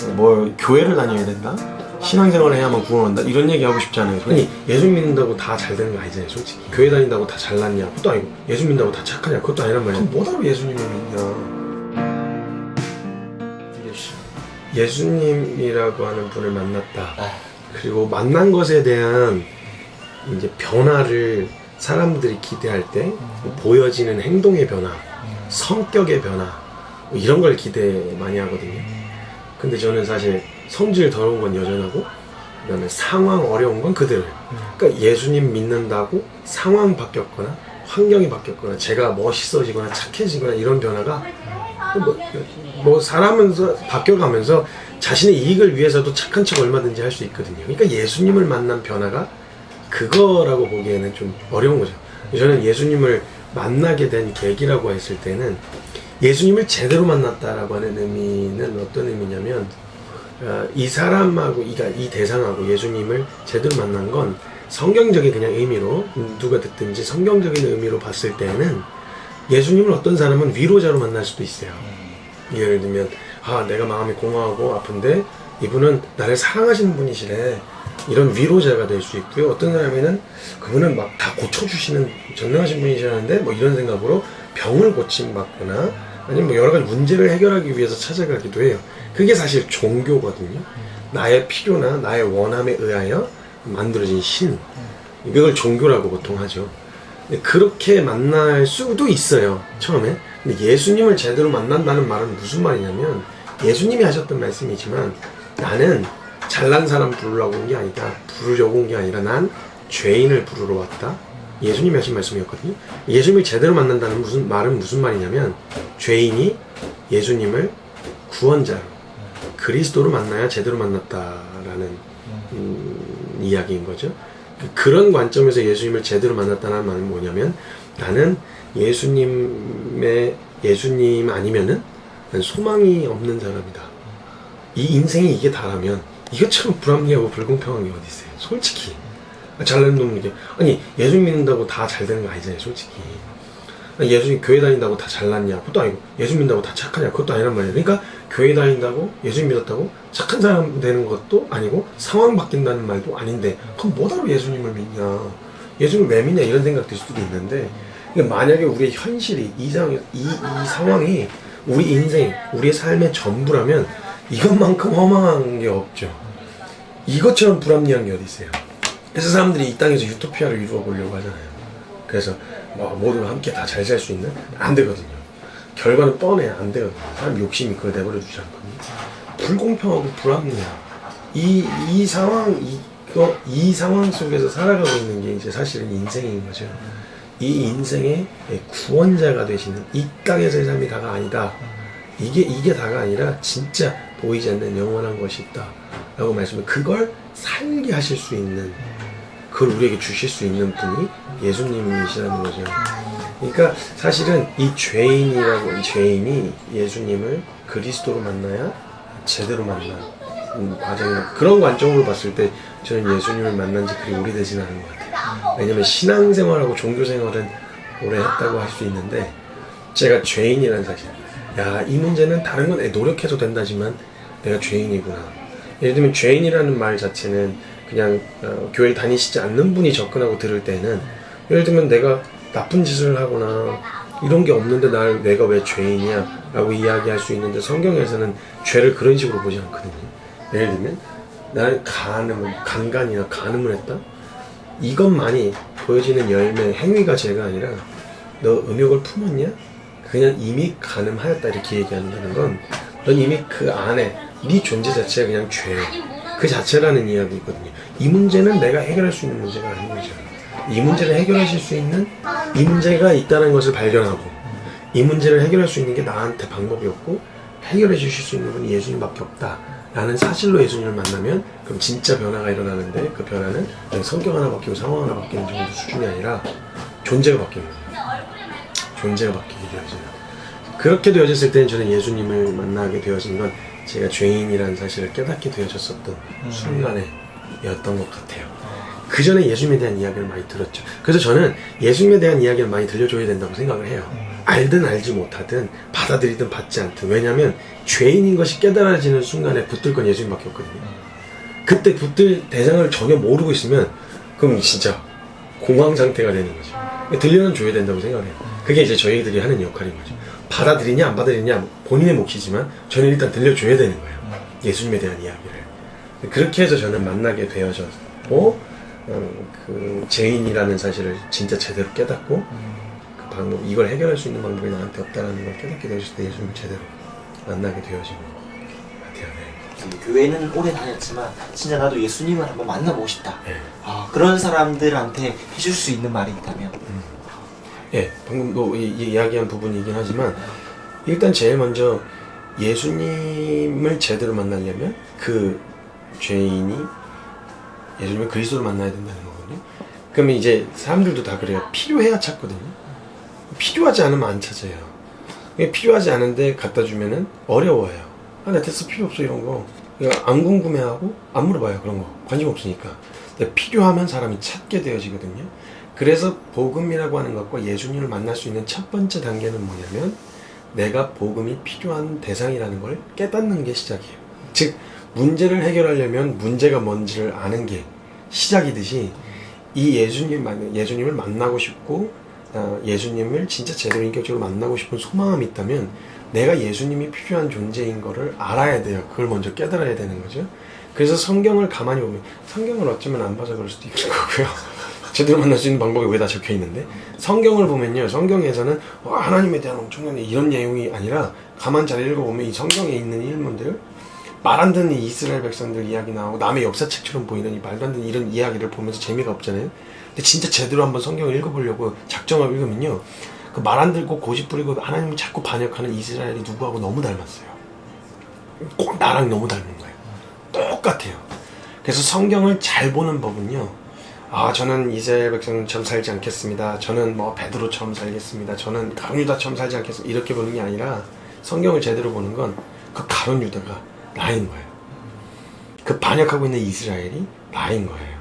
뭐 교회를 다녀야 된다? 신앙생활을 해야만 구원한다? 이런 얘기 하고 싶지 않아요. 아니 예수 믿는다고 다 잘 되는 거 아니잖아요 솔직히. 교회 다닌다고 다 잘났냐? 그것도 아니고 예수 믿는다고 다 착하냐? 그것도 아니란 말이야. 그럼 뭐하러 예수님을 믿냐? 예수님이라고 하는 분을 만났다. 그리고 만난 것에 대한 이제 변화를 사람들이 기대할 때 보여지는 행동의 변화, 성격의 변화 이런 걸 기대 많이 하거든요. 근데 저는 사실 성질 더러운 건 여전하고 그 다음에 상황 어려운 건 그대로. 그러니까 예수님 믿는다고 상황 바뀌었거나 환경이 바뀌었거나 제가 멋있어지거나 착해지거나 이런 변화가 뭐 사람은 바뀌어가면서 자신의 이익을 위해서도 착한 척 얼마든지 할 수 있거든요. 그러니까 예수님을 만난 변화가 그거라고 보기에는 좀 어려운 거죠. 저는 예수님을 만나게 된 계기라고 했을 때는 예수님을 제대로 만났다라고 하는 의미는 어떤 의미냐면 이 사람하고 이 대상하고 예수님을 제대로 만난 건 성경적인 그냥 의미로 누가 듣든지 성경적인 의미로 봤을 때는 예수님을 어떤 사람은 위로자로 만날 수도 있어요. 예를 들면 내가 마음이 공허하고 아픈데 이분은 나를 사랑하시는 분이시래. 이런 위로자가 될 수 있고요. 어떤 사람에는 그분은 막 다 고쳐주시는 전능하신 분이시라는데 뭐 이런 생각으로 병을 고침받거나 아니면 뭐 여러 가지 문제를 해결하기 위해서 찾아가기도 해요. 그게 사실 종교거든요. 나의 필요나 나의 원함에 의하여 만들어진 신. 이걸 종교라고 보통 하죠. 그렇게 만날 수도 있어요 처음에. 근데 예수님을 제대로 만난다는 말은 무슨 말이냐면 예수님이 하셨던 말씀이지만 나는 잘난 사람 부르려고 온 게 아니다. 부르려고 온 게 아니라 난 죄인을 부르러 왔다. 예수님이 하신 말씀이었거든요. 예수님을 제대로 만난다는 말은 무슨 말이냐면 죄인이 예수님을 구원자로 그리스도로 만나야 제대로 만났다라는 이야기인 거죠. 그런 관점에서 예수님을 제대로 만났다는 말은 뭐냐면 나는 예수님 아니면은 난 소망이 없는 사람이다. 이 인생이 이게 다라면 이것처럼 불합리하고 불공평한 게 어디 있어요 솔직히. 잘난 놈에게 아니 예수 믿는다고 다 잘 되는 거 아니잖아요 솔직히. 아니, 예수님 교회 다닌다고 다 잘났냐? 그것도 아니고 예수 믿는다고 다 착하냐? 그것도 아니란 말이에요. 그러니까 교회 다닌다고 예수 믿었다고 착한 사람 되는 것도 아니고 상황 바뀐다는 말도 아닌데 그럼 뭐하러 예수님을 믿냐? 예수님을 왜 믿냐? 이런 생각 들 수도 있는데 그러니까 만약에 우리의 현실이 이 상황이 우리 인생, 우리의 삶의 전부라면 이것만큼 허망한 게 없죠. 이것처럼 불합리한 게 어디 있어요. 그래서 사람들이 이 땅에서 유토피아를 이루어 보려고 하잖아요. 그래서 모두가 함께 다 잘 살 수 있는? 안 되거든요. 결과는 뻔해요. 안 되거든요. 사람 욕심이 그걸 내버려 두지 않거든요. 불공평하고 불합리해요. 이 상황 속에서 살아가고 있는 게 이제 사실은 인생인 거죠. 이 인생의 구원자가 되시는 이 땅에서의 삶이 다가 아니다. 이게 다가 아니라 진짜 보이지 않는 영원한 것이 있다 라고 말씀을 그걸 살게 하실 수 있는 그걸 우리에게 주실 수 있는 분이 예수님이시라는 거죠. 그러니까 사실은 이 죄인이 예수님을 그리스도로 만나야 제대로 만난 과정이다. 그런 관점으로 봤을 때 저는 예수님을 만난 지 그리 오래되지는 않은 것 같아요. 왜냐면 신앙생활하고 종교생활은 오래 했다고 할 수 있는데 제가 죄인이라는 사실 이 문제는 다른 건 노력해도 된다지만 내가 죄인이구나. 예를 들면 죄인이라는 말 자체는 그냥 교회를 다니시지 않는 분이 접근하고 들을 때는 예를 들면 내가 나쁜 짓을 하거나 이런 게 없는데 내가 왜 죄인이야 라고 이야기할 수 있는데 성경에서는 죄를 그런 식으로 보지 않거든요. 예를 들면 나는 간간이나 간음을 했다? 이것만이 보여지는 열매, 행위가 죄가 아니라 너 음욕을 품었냐? 그냥 이미 간음하였다 이렇게 얘기한다는 건 넌 이미 그 안에 네 존재 자체가 그냥 죄 그 자체라는 이야기거든요. 이 문제는 내가 해결할 수 있는 문제가 아닌 거죠. 이 문제를 해결하실 수 있는 이 문제가 있다는 것을 발견하고 이 문제를 해결할 수 있는 게 나한테 방법이 없고 해결해 주실 수 있는 분이 예수님밖에 없다 라는 사실로 예수님을 만나면 그럼 진짜 변화가 일어나는데 그 변화는 성격 하나 바뀌고 상황 하나 바뀌는 정도 수준이 아니라 존재가 바뀌는 거예요. 존재가 바뀌게 되어져요. 그렇게 되어졌을 때는 저는 예수님을 만나게 되어진 건 제가 죄인이라는 사실을 깨닫게 되어졌었던 순간에였던 것 같아요. 그 전에 예수님에 대한 이야기를 많이 들었죠. 그래서 저는 예수님에 대한 이야기를 많이 들려줘야 된다고 생각을 해요. 알든 알지 못하든 받아들이든 받지 않든. 왜냐하면 죄인인 것이 깨달아지는 순간에 붙들 건 예수님밖에 없거든요. 그때 붙들 대상을 전혀 모르고 있으면 그럼 진짜 공황 상태가 되는 거죠. 들려는 줘야 된다고 생각해요. 그게 이제 저희들이 하는 역할인 거죠. 받아들이냐 안 받아들이냐 본인의 몫이지만 저는 일단 들려줘야 되는 거예요. 예수님에 대한 이야기를. 그렇게 해서 저는 만나게 되어졌고 그 죄인이라는 사실을 진짜 제대로 깨닫고 그 방법, 이걸 해결할 수 있는 방법이 나한테 없다라는 걸 깨닫게 되었을 때 예수님을 제대로 만나게 되어진 것 같아요. 네. 교회는 오래 다녔지만 진짜 나도 예수님을 한번 만나보고 싶다. 네. 그런 사람들한테 해줄 수 있는 말이 있다면? 예, 방금도 이야기한 부분이긴 하지만 일단 제일 먼저 예수님을 제대로 만나려면 그 죄인이 예수님을 그리스도를 만나야 된다는 거거든요. 그러면 이제 사람들도 다 그래요. 필요해야 찾거든요. 필요하지 않으면 안 찾아요. 필요하지 않은데 갖다 주면은 어려워요. 나 됐어, 필요 없어, 이런 거. 안 궁금해하고 안 물어봐요, 그런 거. 관심 없으니까. 근데 필요하면 사람이 찾게 되어지거든요. 그래서 복음이라고 하는 것과 예수님을 만날 수 있는 첫 번째 단계는 뭐냐면 내가 복음이 필요한 대상이라는 걸 깨닫는 게 시작이에요. 즉 문제를 해결하려면 문제가 뭔지를 아는 게 시작이듯이 이 예수님을 만나고 싶고 예수님을 진짜 제대로 인격적으로 만나고 싶은 소망함이 있다면 내가 예수님이 필요한 존재인 거를 알아야 돼요. 그걸 먼저 깨달아야 되는 거죠. 그래서 성경을 가만히 보면 성경을 어쩌면 안 봐서 그럴 수도 있는 거고요. 제대로 만날 수 있는 방법이 왜 다 적혀 있는데 성경을 보면요, 성경에서는 하나님에 대한 엄청난 이런 내용이 아니라 가만 잘 읽어보면 이 성경에 있는 인물들, 말 안 듣는 이스라엘 백성들 이야기 나오고 남의 역사책처럼 보이는 이 말도 안 되는 이런 이야기를 보면서 재미가 없잖아요. 근데 진짜 제대로 한번 성경을 읽어보려고 작정하고 읽으면요, 그 말 안 듣고 고집 부리고 하나님을 자꾸 반역하는 이스라엘이 누구하고 너무 닮았어요. 꼭 나랑 너무 닮은 거예요. 똑같아요. 그래서 성경을 잘 보는 법은요, 저는 이스라엘 백성처럼 살지 않겠습니다. 저는 뭐 베드로처럼 살겠습니다. 저는 가룟 유다처럼 살지 않겠습니다. 이렇게 보는 게 아니라 성경을 제대로 보는 건 그 가룟 유다가 나인 거예요. 그 반역하고 있는 이스라엘이 나인 거예요.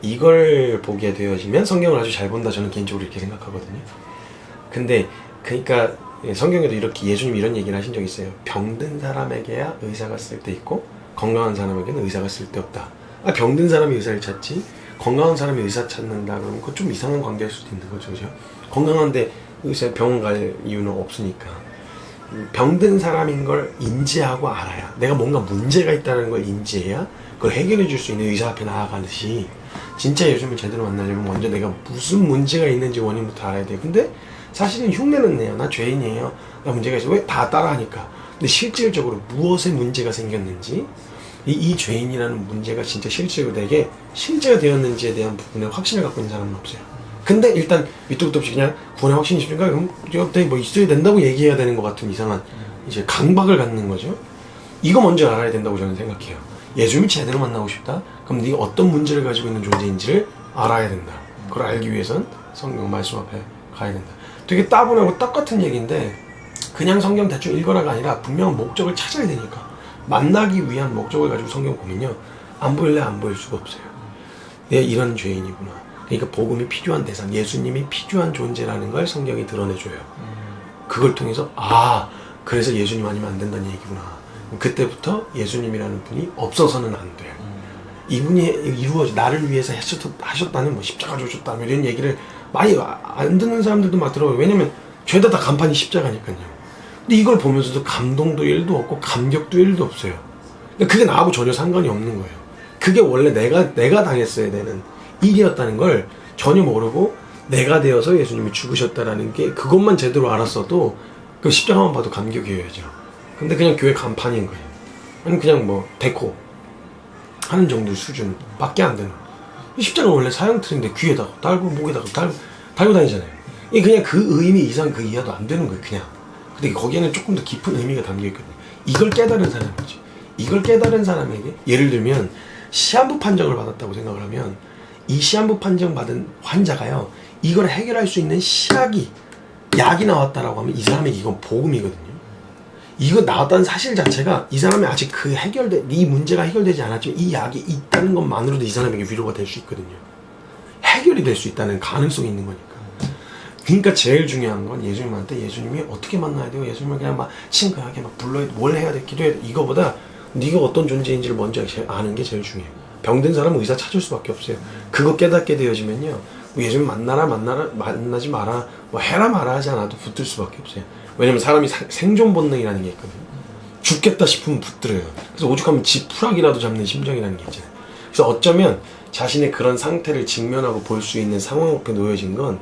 이걸 보게 되어지면 성경을 아주 잘 본다, 저는 개인적으로 이렇게 생각하거든요. 근데 그러니까 성경에도 이렇게 예수님이 이런 얘기를 하신 적이 있어요. 병든 사람에게야 의사가 쓸 때 있고 건강한 사람에게는 의사가 쓸 데 없다. 병든 사람이 의사를 찾지 건강한 사람이 의사 찾는다 그러면 그건 좀 이상한 관계일 수도 있는 거죠, 그죠? 건강한데 의사 병원 갈 이유는 없으니까. 병든 사람인 걸 인지하고 알아야, 내가 뭔가 문제가 있다는 걸 인지해야 그걸 해결해 줄 수 있는 의사 앞에 나아가듯이 진짜 예수님을 제대로 만나려면 먼저 내가 무슨 문제가 있는지 원인부터 알아야 돼요. 근데 사실은 흉내는 내요. 나 죄인이에요, 나 문제가 있어. 왜? 다 따라하니까. 근데 실질적으로 무엇에 문제가 생겼는지, 이 죄인이라는 문제가 진짜 실제로 내게 실제가 되었는지에 대한 부분에 확신을 갖고 있는 사람은 없어요. 근데 일단 밑도 끝도 없이 그냥 구원의 확신이 있으니까 그럼 옆에 뭐 있어야 된다고 얘기해야 되는 것 같은 이상한 이제 강박을 갖는 거죠. 이거 먼저 알아야 된다고 저는 생각해요. 예수님을 제대로 만나고 싶다? 그럼 네가 어떤 문제를 가지고 있는 존재인지를 알아야 된다. 그걸 알기 위해선 성경 말씀 앞에 가야 된다. 되게 따분하고 똑같은 얘기인데 그냥 성경 대충 읽어라가 아니라 분명한 목적을 찾아야 되니까. 만나기 위한 목적을 가지고 성경 보면요, 안 보일래 안 보일 수가 없어요. 내가 이런 죄인이구나. 그러니까 복음이 필요한 대상, 예수님이 필요한 존재라는 걸 성경이 드러내줘요. 그걸 통해서 그래서 예수님 아니면 안 된다는 얘기구나. 그때부터 예수님이라는 분이 없어서는 안 돼요. 이분이 나를 위해서 하셨다는 뭐 십자가 주셨다 이런 얘기를 많이 안 듣는 사람들도 막 들어요. 왜냐면 죄다 다 간판이 십자가니까요. 근데 이걸 보면서도 감동도 1도 없고 감격도 1도 없어요. 그러니까 그게 나하고 전혀 상관이 없는 거예요. 그게 원래 내가 당했어야 되는 일이었다는 걸 전혀 모르고 내가 되어서 예수님이 죽으셨다라는 게, 그것만 제대로 알았어도 그 십자가만 봐도 감격이어야죠. 근데 그냥 교회 간판인 거예요. 아니면 그냥 뭐 데코 하는 정도 수준밖에 안 되는. 십자가는 원래 사형틀인데 귀에다가 달고 목에다가 달고 다니잖아요. 이게 그냥 그 의미 이상 그 이하도 안 되는 거예요, 그냥. 근데 거기에는 조금 더 깊은 의미가 담겨있거든요. 이걸 깨달은 사람이지. 이걸 깨달은 사람에게, 예를 들면 시한부 판정을 받았다고 생각을 하면 이 시한부 판정 받은 환자가요, 이걸 해결할 수 있는 약이 나왔다라고 하면 이 사람에게 이건 복음이거든요. 이거 나왔다는 사실 자체가 이 사람이 아직 이 문제가 해결되지 않았지만 이 약이 있다는 것만으로도 이 사람에게 위로가 될 수 있거든요. 해결이 될 수 있다는 가능성이 있는 거니까. 그러니까 제일 중요한 건 예수님한테 예수님이 어떻게 만나야 돼요? 예수님을 그냥 막 친근하게 막 불러야 돼. 뭘 해야 돼? 기도해야 돼. 이거보다 네가 어떤 존재인지를 먼저 아는 게 제일 중요해요. 병든 사람은 의사 찾을 수밖에 없어요. 그거 깨닫게 되어지면요. 뭐 예수님 만나지 마라, 뭐 해라 마라 하지 않아도 붙들 수밖에 없어요. 왜냐면 사람이 생존 본능이라는 게 있거든요. 죽겠다 싶으면 붙들어요. 그래서 오죽하면 지푸라기라도 잡는 심정이라는 게 있잖아요. 그래서 어쩌면 자신의 그런 상태를 직면하고 볼 수 있는 상황 앞에 놓여진 건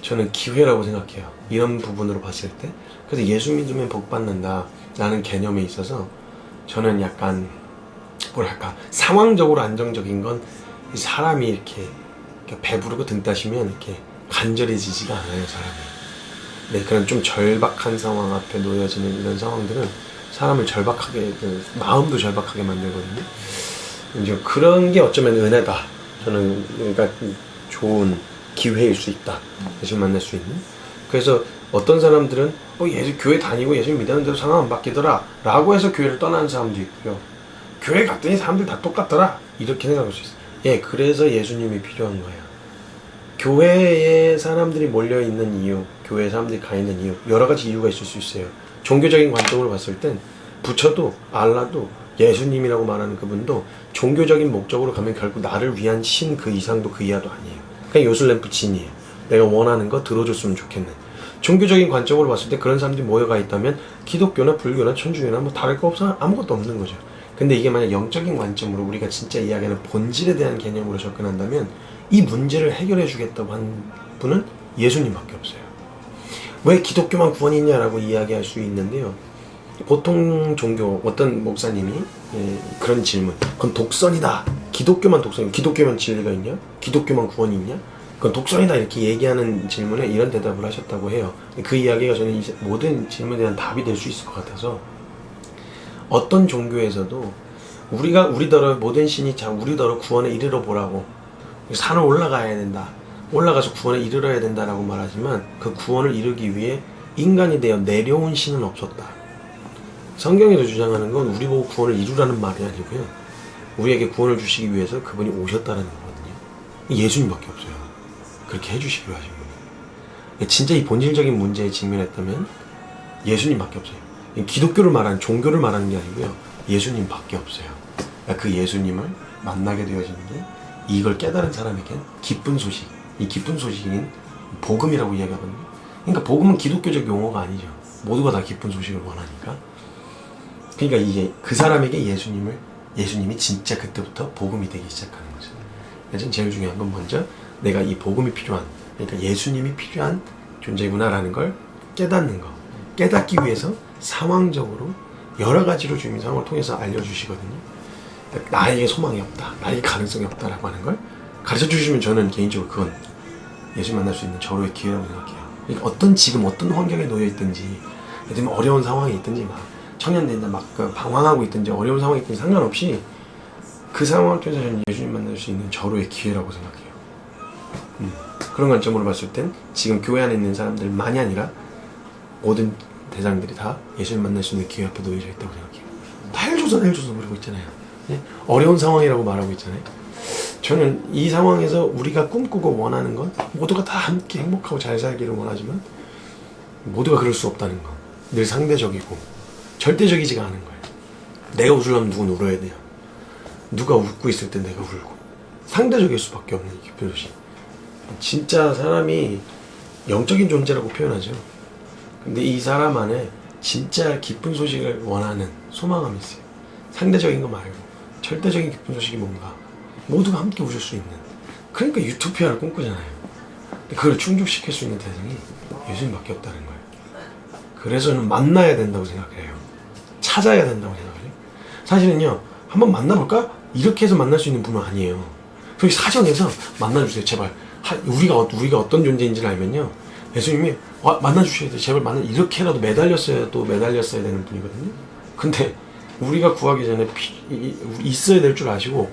저는 기회라고 생각해요. 이런 부분으로 봤을 때. 그래서 예수 믿으면 복 받는다 라는 개념에 있어서 저는 약간 뭐랄까 상황적으로 안정적인 건 사람이 이렇게 배부르고 등 따시면 이렇게 간절해지지가 않아요, 사람이. 네, 그런 좀 절박한 상황 앞에 놓여지는 이런 상황들은 사람을 절박하게, 마음도 절박하게 만들거든요. 이제 그런 게 어쩌면 은혜다. 저는 그러니까 좋은 기회일 수 있다. 예수 만날 수 있는. 그래서 어떤 사람들은 예수 교회 다니고 예수 믿는 대로 상황 안 바뀌더라 라고 해서 교회를 떠나는 사람도 있고요. 교회 갔더니 사람들 다 똑같더라 이렇게 생각할 수 있어요. 예, 그래서 예수님이 필요한 거예요. 교회에 사람들이 몰려있는 이유, 교회에 사람들이 가 있는 이유, 여러 가지 이유가 있을 수 있어요. 종교적인 관점으로 봤을 땐 부처도 알라도 예수님이라고 말하는 그분도 종교적인 목적으로 가면 결국 나를 위한 신 그 이상도 그 이하도 아니에요. 그냥 요술램프 진이에요. 내가 원하는 거 들어줬으면 좋겠는. 종교적인 관점으로 봤을 때 그런 사람들이 모여가 있다면 기독교나 불교나 천주교나 뭐 다를 거 없어 아무것도 없는 거죠. 근데 이게 만약 영적인 관점으로 우리가 진짜 이야기하는 본질에 대한 개념으로 접근한다면 이 문제를 해결해 주겠다고 한 분은 예수님밖에 없어요. 왜 기독교만 구원이 있냐라고 이야기할 수 있는데요. 보통 종교 어떤 목사님이 그런 질문, 그건 독선이다. 기독교만 독선이, 기독교만 진리가 있냐? 기독교만 구원이 있냐? 그건 독선이다 이렇게 얘기하는 질문에 이런 대답을 하셨다고 해요. 그 이야기가 저는 모든 질문에 대한 답이 될 수 있을 것 같아서 어떤 종교에서도 우리더러 모든 신이 우리더러 구원에 이르러 보라고 산을 올라가야 된다. 올라가서 구원에 이르러야 된다라고 말하지만 그 구원을 이루기 위해 인간이 되어 내려온 신은 없었다. 성경에서 주장하는 건 우리 보고 구원을 이루라는 말이 아니고요. 우리에게 구원을 주시기 위해서 그분이 오셨다는 거거든요. 예수님밖에 없어요. 그렇게 해주시기로 하신 분이. 진짜 이 본질적인 문제에 직면했다면 예수님밖에 없어요. 기독교를 말하는, 종교를 말하는 게 아니고요. 예수님밖에 없어요. 그 예수님을 만나게 되어지는 게 이걸 깨달은 사람에겐 기쁜 소식, 이 기쁜 소식인 복음이라고 이야기하거든요. 그러니까 복음은 기독교적 용어가 아니죠. 모두가 다 기쁜 소식을 원하니까. 그러니까 이게 그 사람에게 예수님이 진짜 그때부터 복음이 되기 시작하는 거죠. 그래서 제일 중요한 건 먼저 내가 이 복음이 필요한, 그러니까 예수님이 필요한 존재구나라는 걸 깨닫는 거. 깨닫기 위해서 상황적으로 여러 가지로 주님이 상황을 통해서 알려주시거든요. 나에게 소망이 없다, 나에게 가능성이 없다라고 하는 걸 가르쳐 주시면 저는 개인적으로 그건 예수 만날 수 있는 절호의 기회라고 생각해요. 그러니까 지금 어떤 환경에 놓여 있든지, 예를 들면 어려운 상황이 있든지 막 청년들인데 막 방황하고 있든지 어려운 상황이 있든지 상관없이 그 상황을 통해서 저는 예수님 만날 수 있는 절호의 기회라고 생각해요. 그런 관점으로 봤을 땐 지금 교회 안에 있는 사람들만이 아니라 모든 대상들이 다 예수님 만날 수 있는 기회 앞에 놓여져 있다고 생각해요. 다 헬조선 그러고 있잖아요. 예? 어려운 상황이라고 말하고 있잖아요. 저는 이 상황에서 우리가 꿈꾸고 원하는 건 모두가 다 함께 행복하고 잘 살기를 원하지만 모두가 그럴 수 없다는 건 늘 상대적이고 절대적이지가 않은 거예요. 내가 웃으려면 누군 울어야 돼요. 누가 웃고 있을 때 내가 울고 상대적일 수밖에 없는 기쁜 소식. 진짜 사람이 영적인 존재라고 표현하죠. 근데 이 사람 안에 진짜 기쁜 소식을 원하는 소망감이 있어요. 상대적인 거 말고 절대적인 기쁜 소식이 뭔가 모두가 함께 웃을 수 있는, 그러니까 유토피아를 꿈꾸잖아요. 근데 그걸 충족시킬 수 있는 대상이 예수님밖에 없다는 거예요. 그래서 저는 만나야 된다고 생각해요. 찾아야 된다고 생각해요. 사실은요, 한번 만나볼까? 이렇게 해서 만날 수 있는 분은 아니에요. 그래서 사정해서 만나주세요, 제발. 우리가 어떤 존재인지를 알면요, 예수님이 만나주셔야 돼요, 제발 이렇게라도 매달렸어야 되는 분이거든요. 근데 우리가 구하기 전에 있어야 될 줄 아시고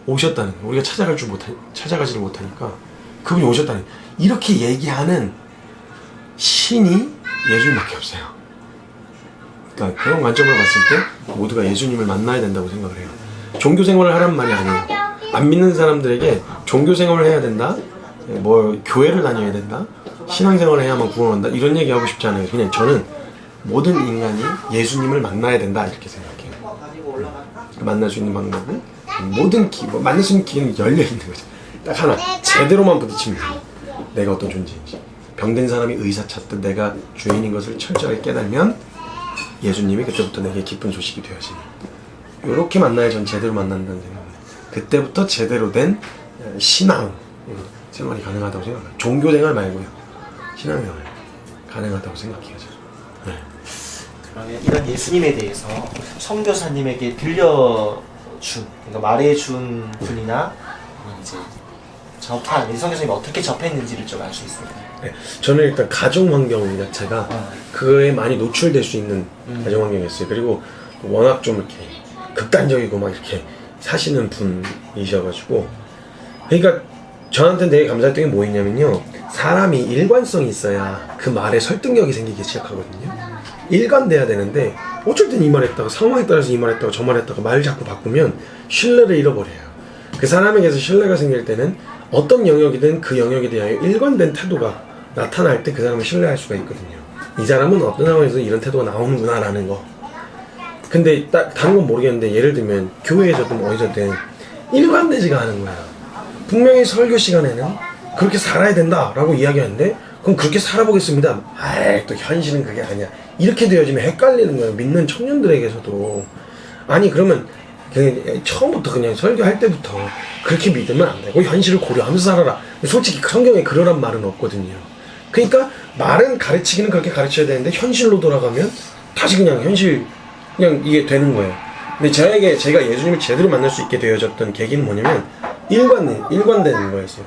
오셨다는 거예요. 우리가 찾아가지를 못하니까 그분이 오셨다는 거예요. 이렇게 얘기하는 신이 예수님밖에 없어요. 그러니까 그런 관점으로 봤을 때 모두가 예수님을 만나야 된다고 생각을 해요. 종교 생활을 하라는 말이 아니에요. 안 믿는 사람들에게 종교 생활을 해야 된다, 뭐 교회를 다녀야 된다, 신앙생활을 해야만 구원한다 이런 얘기 하고 싶지 않아요. 그냥 저는 모든 인간이 예수님을 만나야 된다 이렇게 생각해요. 만날 수 있는 방법은 모든 뭐 만날 수 있는 길은 열려 있는 거죠. 딱 하나, 제대로만 부딪히면 돼요. 내가 어떤 존재인지. 병든 사람이 의사 찾듯 내가 주인인 것을 철저하게 깨달으면 예수님이 그때부터 내게 기쁜 소식이 되어지는, 이렇게 만나야 전 제대로 만난다는 생각입니다. 그때부터 제대로 된 신앙 생활이 가능하다고 생각해요. 종교 생활 말고요, 신앙 생활 가능하다고 생각해요. 네. 그러면 이런 예수님에 대해서 선교사님에게 들려준, 그러니까 말해준 분이나 이제 접한 이 선교사님이 어떻게 접했는지를 좀 알 수 있습니다. 네. 저는 일단 가정 환경 자체가 그거에 많이 노출될 수 있는 가정 환경이었어요. 그리고 워낙 좀 이렇게 극단적이고 막 이렇게 사시는 분이셔가지고, 그러니까 저한테는 되게 감사했던 게 뭐 있냐면요, 사람이 일관성이 있어야 그 말에 설득력이 생기기 시작하거든요. 일관돼야 되는데 어쩔 땐 이 말 했다가, 상황에 따라서 이 말 했다가 저 말 했다가 말 자꾸 바꾸면 신뢰를 잃어버려요. 그 사람에게서 신뢰가 생길 때는 어떤 영역이든 그 영역에 대하여 일관된 태도가 나타날 때 그 사람을 신뢰할 수가 있거든요. 이 사람은 어떤 상황에서 이런 태도가 나오는구나 라는 거. 근데 딱 다른 건 모르겠는데, 예를 들면 교회에서든 어디서든 일관되지가 않은 거야. 분명히 설교 시간에는 그렇게 살아야 된다 라고 이야기하는데, 그럼 그렇게 살아보겠습니다. 아이, 또 현실은 그게 아니야. 이렇게 되어지면 헷갈리는 거예요. 믿는 청년들에게서도. 아니 그러면 그냥 처음부터 그냥 설교할 때부터 그렇게 믿으면 안 되고 현실을 고려하면서 살아라. 솔직히 성경에 그러란 말은 없거든요. 그러니까 말은 가르치기는 그렇게 가르쳐야 되는데 현실로 돌아가면 다시 그냥 현실, 그냥 이게 되는 거예요. 근데 제가 예수님을 제대로 만날 수 있게 되어졌던 계기는 뭐냐면 일관되는 거였어요.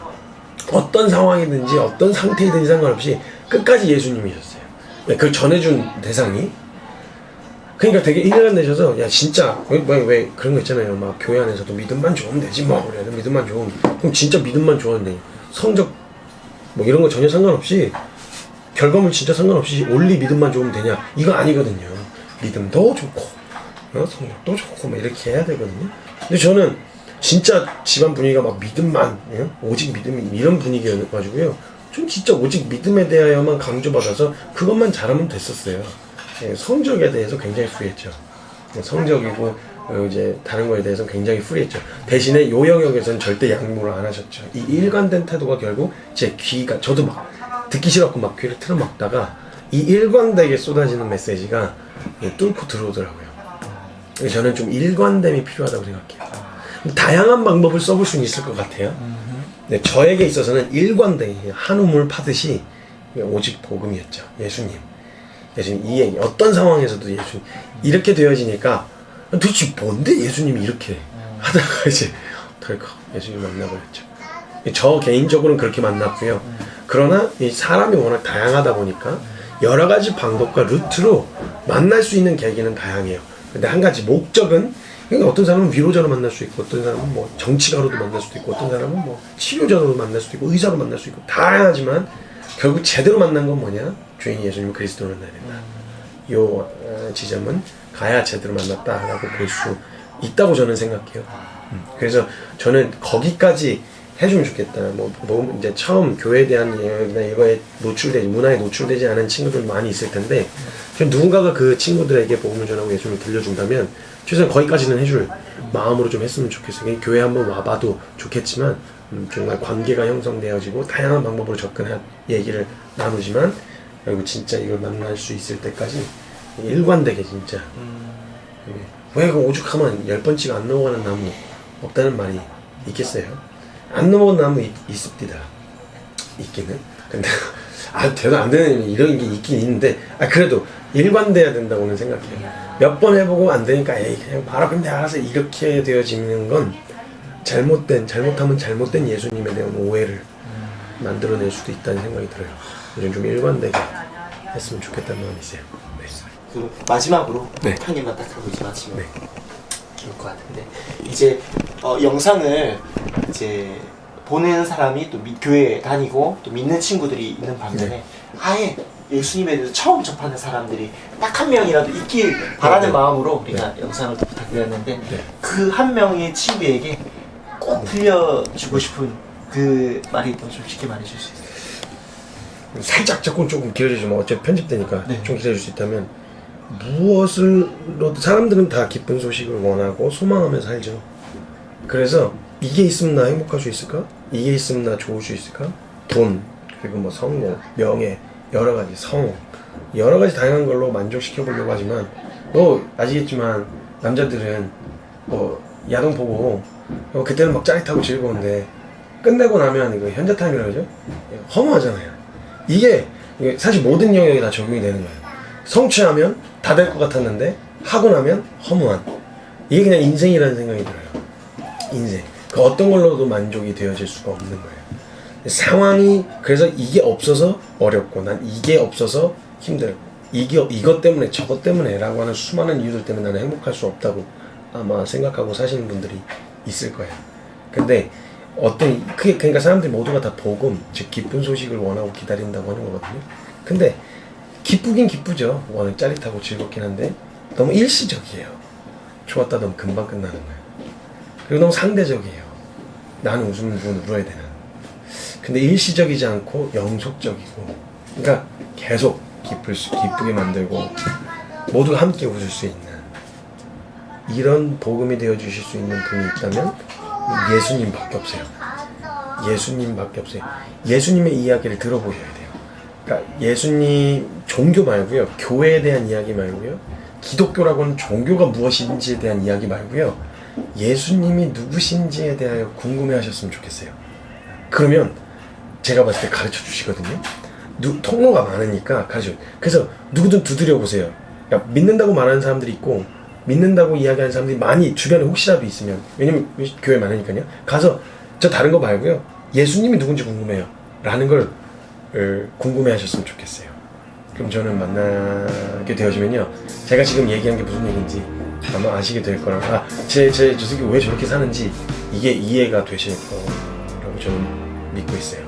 어떤 상황이든지 어떤 상태이든지 상관없이 끝까지 예수님이셨어요. 그걸 전해준 대상이. 그러니까 되게 일관되셔서, 야 진짜 왜 그런 거 있잖아요. 막 교회 안에서도 믿음만 좋으면 되지 뭐, 그래 믿음만 좋으면, 그럼 진짜 믿음만 좋았는데 성적 뭐 이런 거 전혀 상관없이, 결과물 진짜 상관없이 올리 믿음만 좋으면 되냐, 이거 아니거든요. 믿음도 좋고 성적도 좋고 막 이렇게 해야 되거든요. 근데 저는 진짜 집안 분위기가 막 믿음만, 오직 믿음 이런 분위기여가지고요, 좀 진짜 오직 믿음에 대하여만 강조받아서 그것만 잘하면 됐었어요. 성적에 대해서 굉장히 프리했죠. 성적이고 이제 다른 거에 대해서 굉장히 프리했죠. 대신에 요 영역에서는 절대 양보를 안 하셨죠. 이 일관된 태도가 결국 제 귀가, 저도 막 듣기 싫었고 막 귀를 틀어막다가 이 일관되게 쏟아지는 메시지가 뚫고 들어오더라고요. 저는 좀 일관됨이 필요하다고 생각해요. 다양한 방법을 써볼 수는 있을 것 같아요. 근데 저에게 있어서는 일관되게 한 우물 파듯이 오직 복음이었죠. 예수님 이 얘기, 어떤 상황에서도 예수님 이렇게 되어지니까 도대체 뭔데 예수님이 이렇게 하다가 이제 덜컥 예수님 만나버렸죠. 저 개인적으로는 그렇게 만났고요. 그러나 이 사람이 워낙 다양하다 보니까 여러 가지 방법과 루트로 만날 수 있는 계기는 다양해요. 근데 한 가지 목적은, 그러니까 어떤 사람은 위로자로 만날 수 있고, 어떤 사람은 뭐 정치가로도 만날 수도 있고, 어떤 사람은 뭐 치료자로 만날 수도 있고, 의사로 만날 수 있고, 다양하지만 결국 제대로 만난 건 뭐냐? 주인 예수님 그리스도를 만나야 된다. 요 지점은 가야 제대로 만났다라고 볼 수 있다고 저는 생각해요. 그래서 저는 거기까지 해주면 좋겠다. 뭐 이제 처음 교회에 대한 이거에 문화에 노출되지 않은 친구들 많이 있을 텐데, 누군가가 그 친구들에게 복음을 전하고 예수님을 들려준다면 최소한 거기까지는 해줄 마음으로 좀 했으면 좋겠어요. 교회 한번 와봐도 좋겠지만, 정말 관계가 형성되어지고 다양한 방법으로 접근한 얘기를 나누지만, 그리고 진짜 이걸 만날 수 있을 때까지 일관되게 진짜. 왜 그 오죽하면 10번씩 안 넘어가는 나무 없다는 말이 있겠어요? 안 넘어간 나무 있습니다. 있기는. 근데 대도 안 되는 이런 게 있긴 있는데, 그래도 일관돼야 된다고는 생각해요. 몇 번 해보고 안 되니까 에이 그냥 바로 근데 알아서 이렇게 되어지는 건 잘못하면 잘못된 예수님에 대한 오해를 만들어낼 수도 있다는 생각이 들어요. 요즘 좀 일관되게 했으면 좋겠다는 마음이 있어요. 네. 그 마지막으로 네. 한입만 딱 하고 이제 마치면 네. 좋을 것 같은데, 이제 영상을 이제 보는 사람이 또 교회 다니고 또 믿는 친구들이 있는 반면에, 네. 아예 예수님에 대해서 처음 접하는 사람들이 딱 한 명이라도 있길 바라는 네. 마음으로 우리가 영상을 또 부탁드렸는데, 네. 그 한 명의 친구에게 꼭 들려주고 싶은 그 말이 있다면 좀 쉽게 말해줄 수 있어요? 살짝 조금 길어지지만 어차피 편집되니까 네. 좀 길어질 수 있다면, 무엇으로도 사람들은 다 기쁜 소식을 원하고 소망하며 살죠. 그래서 이게 있으면 나 행복할 수 있을까? 이게 있으면 나 좋을 수 있을까? 돈, 그리고 뭐 성공, 명예, 여러 가지 성, 여러 가지 다양한 걸로 만족시켜 보려고 하지만, 뭐 아시겠지만 남자들은 뭐 야동 보고 그때는 막 짜릿하고 즐거운데 끝내고 나면 이거 현자타임이라고 그러죠? 허무하잖아요. 이게 사실 모든 영역에 다 적용이 되는 거예요. 성취하면 다 될 것 같았는데 하고 나면 허무한, 이게 그냥 인생이라는 생각이 들어요. 인생, 그 어떤 걸로도 만족이 되어질 수가 없는 거예요. 상황이, 그래서 이게 없어서 어렵고 난 이게 없어서 힘들고 이것 때문에 저것 때문에 라고 하는 수많은 이유들 때문에 나는 행복할 수 없다고 아마 생각하고 사시는 분들이 있을 거예요. 근데 그러니까 사람들이 모두가 다 복음, 즉 기쁜 소식을 원하고 기다린다고 하는 거거든요. 근데 기쁘긴 기쁘죠. 워낙 짜릿하고 즐겁긴 한데 너무 일시적이에요. 좋았다 너무 금방 끝나는 거예요. 그리고 너무 상대적이에요. 나는 웃으면 누군 울어야 되나. 근데 일시적이지 않고 영속적이고, 그러니까 계속 기쁘게 만들고 모두가 함께 웃을 수 있는 이런 복음이 되어 주실 수 있는 분이 있다면 예수님밖에 없어요. 예수님밖에 없어요. 예수님의 이야기를 들어보셔야 돼요. 그러니까 예수님 종교 말고요, 교회에 대한 이야기 말고요, 기독교라고는 종교가 무엇인지에 대한 이야기 말고요, 예수님이 누구신지에 대하여 궁금해하셨으면 좋겠어요. 그러면 제가 봤을 때 가르쳐 주시거든요. 통로가 많으니까 가르쳐. 그래서 누구든 두드려 보세요. 그러니까 믿는다고 말하는 사람들이 있고 믿는다고 이야기하는 사람들이 많이 주변에 혹시라도 있으면, 왜냐면 교회 많으니까요. 가서 저 다른 거 말고요, 예수님이 누군지 궁금해요 라는 걸 궁금해 하셨으면 좋겠어요. 그럼 저는 만나게 되어지면요, 제가 지금 얘기한 게 무슨 얘기인지 아마 아시게 될 거라, 저 새끼 왜 저렇게 사는지 이게 이해가 되실 거라고 저는 믿고 있어요.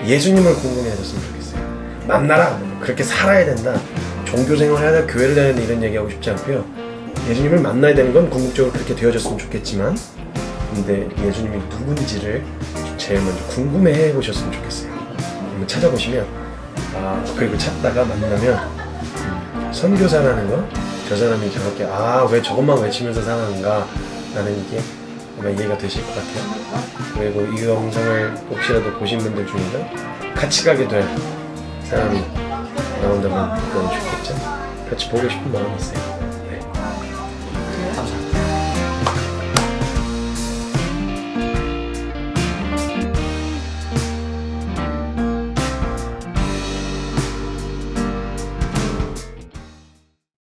예수님을 궁금해 하셨으면 좋겠어요. 만나라, 그렇게 살아야 된다, 종교 생활을 해야 돼, 교회를 다녀야 돼, 이런 얘기하고 싶지 않고요. 예수님을 만나야 되는 건 궁극적으로 그렇게 되어졌으면 좋겠지만, 근데 예수님이 누군지를 제일 먼저 궁금해 보셨으면 좋겠어요. 한번 찾아보시면, 그리고 찾다가 만나면 선교사라는 거, 저 사람이 저렇게 왜 저것만 외치면서 사는가 라는 이게 아마 이해가 되실 것 같아요. 그리고 이 영상을 혹시라도 보신 분들 중에서 같이 가게 될 사람이 나온다면 너무 좋겠죠. 같이 보고 싶은 마음이 있어요.